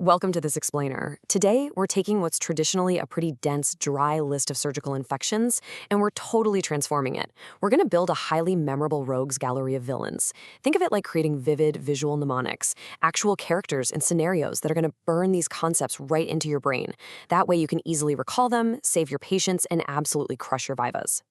Welcome to this explainer. Today, we're taking what's traditionally a pretty dense, dry list of surgical infections, and we're totally transforming it. We're going to build a highly memorable rogues gallery of villains. Think of it like creating vivid visual mnemonics, actual characters and scenarios that are going to burn these concepts right into your brain. That way you can easily recall them, save your patience, and absolutely crush your vivas.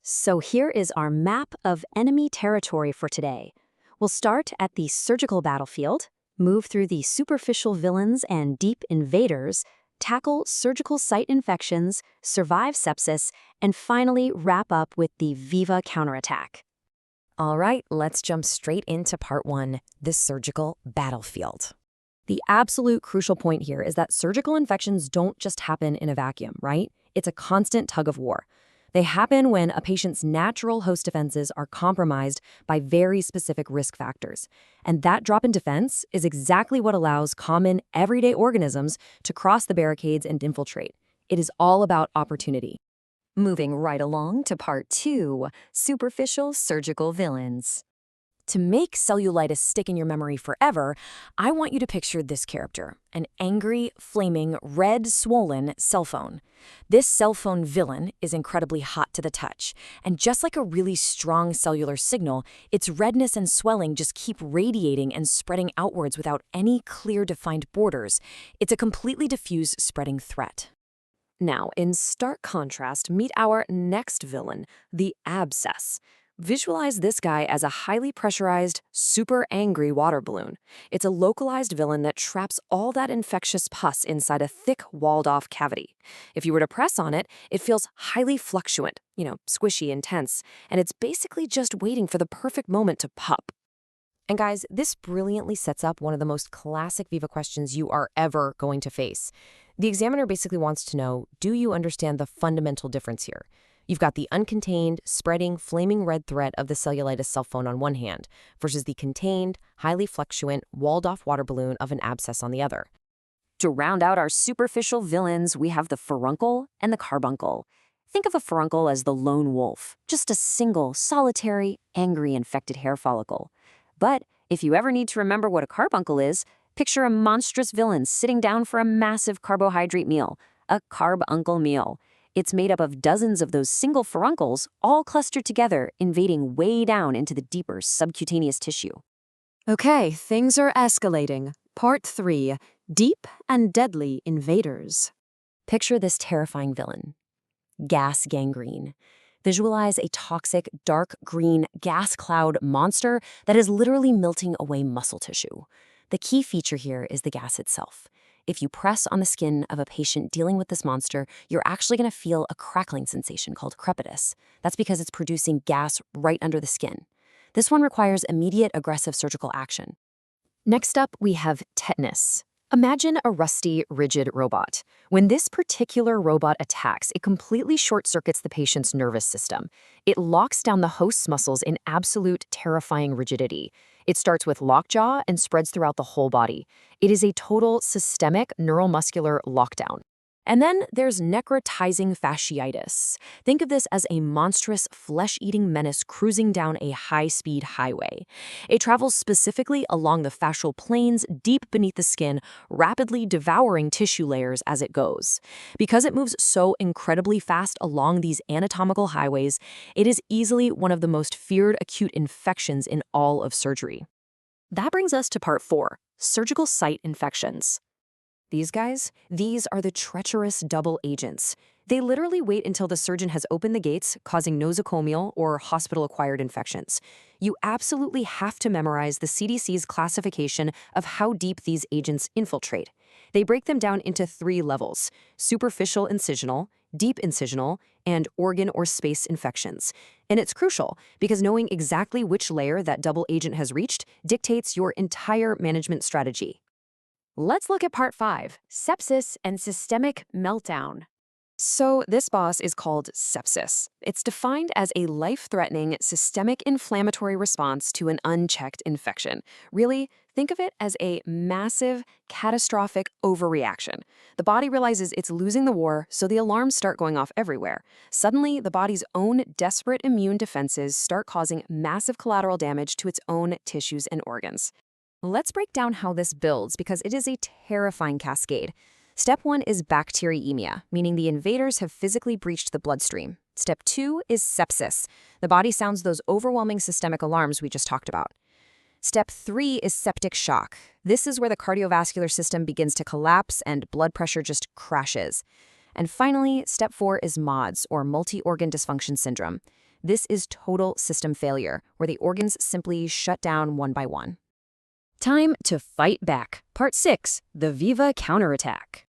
So here is our map of enemy territory for today. We'll start at the surgical battlefield, move through the superficial villains and deep invaders, tackle surgical site infections, survive sepsis, and finally wrap up with the Viva counterattack. All right, let's jump straight into part one, the surgical battlefield. The absolute crucial point here is that surgical infections don't just happen in a vacuum, right? It's a constant tug of war. They happen when a patient's natural host defenses are compromised by very specific risk factors. And that drop in defense is exactly what allows common, everyday organisms to cross the barricades and infiltrate. It is all about opportunity. Moving right along to part two, superficial surgical villains. To make cellulitis stick in your memory forever, I want you to picture this character, an angry, flaming, red, swollen cell phone. This cell phone villain is incredibly hot to the touch, and just like a really strong cellular signal, its redness and swelling just keep radiating and spreading outwards without any clear defined borders. It's a completely diffuse spreading threat. Now, in stark contrast, meet our next villain, the abscess. Visualize this guy as a highly pressurized, super angry water balloon. It's a localized villain that traps all that infectious pus inside a thick, walled-off cavity. If you were to press on it, it feels highly fluctuant, squishy and tense, and it's basically just waiting for the perfect moment to pop. And guys, this brilliantly sets up one of the most classic Viva questions you are ever going to face. The examiner basically wants to know, do you understand the fundamental difference here? You've got the uncontained, spreading, flaming red threat of the cellulitis cell phone on one hand versus the contained, highly fluctuant, walled-off water balloon of an abscess on the other. To round out our superficial villains, we have the furuncle and the carbuncle. Think of a furuncle as the lone wolf, just a single, solitary, angry, infected hair follicle. But if you ever need to remember what a carbuncle is, picture a monstrous villain sitting down for a massive carbohydrate meal, a carbuncle meal. It's made up of dozens of those single furuncles all clustered together, invading way down into the deeper subcutaneous tissue. Okay, things are escalating. Part 3, Deep and Deadly Invaders. Picture this terrifying villain. Gas gangrene. Visualize a toxic, dark green gas cloud monster that is literally melting away muscle tissue. The key feature here is the gas itself. If you press on the skin of a patient dealing with this monster, you're actually going to feel a crackling sensation called crepitus. That's because it's producing gas right under the skin. This one requires immediate aggressive surgical action. Next up, we have tetanus. Imagine a rusty, rigid robot. When this particular robot attacks, it completely short-circuits the patient's nervous system. It locks down the host's muscles in absolute terrifying rigidity. It starts with lockjaw and spreads throughout the whole body. It is a total systemic neuromuscular lockdown. And then there's necrotizing fasciitis. Think of this as a monstrous, flesh-eating menace cruising down a high-speed highway. It travels specifically along the fascial planes deep beneath the skin, rapidly devouring tissue layers as it goes. Because it moves so incredibly fast along these anatomical highways, it is easily one of the most feared acute infections in all of surgery. That brings us to part 4, surgical site infections. These guys, these are the treacherous double agents. They literally wait until the surgeon has opened the gates, causing nosocomial or hospital-acquired infections. You absolutely have to memorize the CDC's classification of how deep these agents infiltrate. They break them down into 3 levels: superficial incisional, deep incisional, and organ or space infections. And it's crucial because knowing exactly which layer that double agent has reached dictates your entire management strategy. Let's look at part 5, sepsis and systemic meltdown. So this boss is called sepsis. It's defined as a life-threatening systemic inflammatory response to an unchecked infection. Really, think of it as a massive, catastrophic overreaction. The body realizes it's losing the war, so the alarms start going off everywhere. Suddenly, the body's own desperate immune defenses start causing massive collateral damage to its own tissues and organs. Let's break down how this builds because it is a terrifying cascade. Step 1 is bacteremia, meaning the invaders have physically breached the bloodstream. Step 2 is sepsis. The body sounds those overwhelming systemic alarms we just talked about. Step 3 is septic shock. This is where the cardiovascular system begins to collapse and blood pressure just crashes. And finally, step 4 is MODS, or multi-organ dysfunction syndrome. This is total system failure, where the organs simply shut down one by one. Time to fight back. Part 6, the Viva counterattack.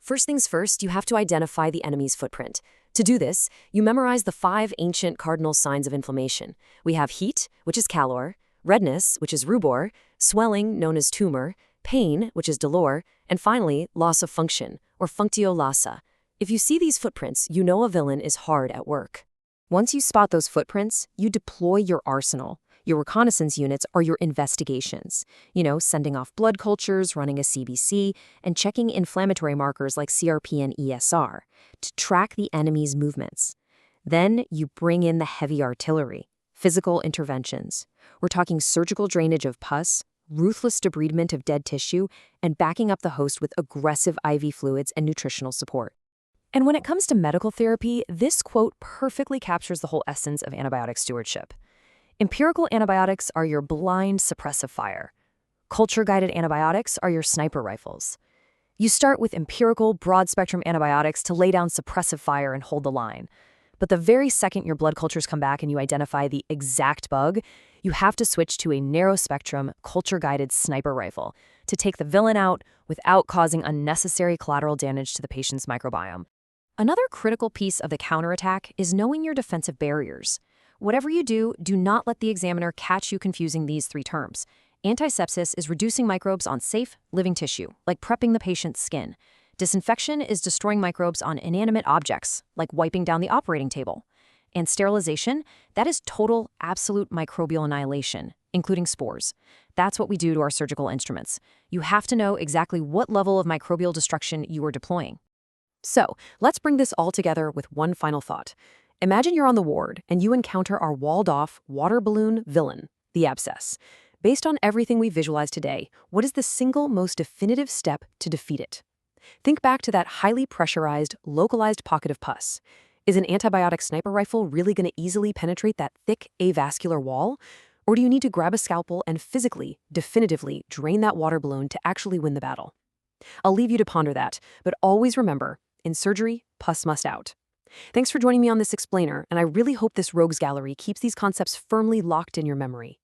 First things first, you have to identify the enemy's footprint. To do this, you memorize the 5 ancient cardinal signs of inflammation. We have heat, which is calor, redness, which is rubor, swelling, known as tumor, pain, which is dolor, and finally, loss of function, or functio lassa. If you see these footprints, you know a villain is hard at work. Once you spot those footprints, you deploy your arsenal. Your reconnaissance units are your investigations. Sending off blood cultures, running a CBC, and checking inflammatory markers like CRP and ESR to track the enemy's movements. Then you bring in the heavy artillery, physical interventions. We're talking surgical drainage of pus, ruthless debridement of dead tissue, and backing up the host with aggressive IV fluids and nutritional support. And when it comes to medical therapy, this quote perfectly captures the whole essence of antibiotic stewardship. Empirical antibiotics are your blind suppressive fire. Culture-guided antibiotics are your sniper rifles. You start with empirical, broad-spectrum antibiotics to lay down suppressive fire and hold the line. But the very second your blood cultures come back and you identify the exact bug, you have to switch to a narrow-spectrum, culture-guided sniper rifle to take the villain out without causing unnecessary collateral damage to the patient's microbiome. Another critical piece of the counterattack is knowing your defensive barriers. Whatever you do, do not let the examiner catch you confusing these 3 terms. Antisepsis is reducing microbes on safe, living tissue, like prepping the patient's skin. Disinfection is destroying microbes on inanimate objects, like wiping down the operating table. And sterilization, that is total, absolute microbial annihilation, including spores. That's what we do to our surgical instruments. You have to know exactly what level of microbial destruction you are deploying. So, let's bring this all together with one final thought. Imagine you're on the ward and you encounter our walled-off water balloon villain, the abscess. Based on everything we visualized today, what is the single most definitive step to defeat it? Think back to that highly pressurized, localized pocket of pus. Is an antibiotic sniper rifle really going to easily penetrate that thick avascular wall? Or do you need to grab a scalpel and physically, definitively drain that water balloon to actually win the battle? I'll leave you to ponder that, but always remember, in surgery, pus must out. Thanks for joining me on this explainer, and I really hope this rogues gallery keeps these concepts firmly locked in your memory.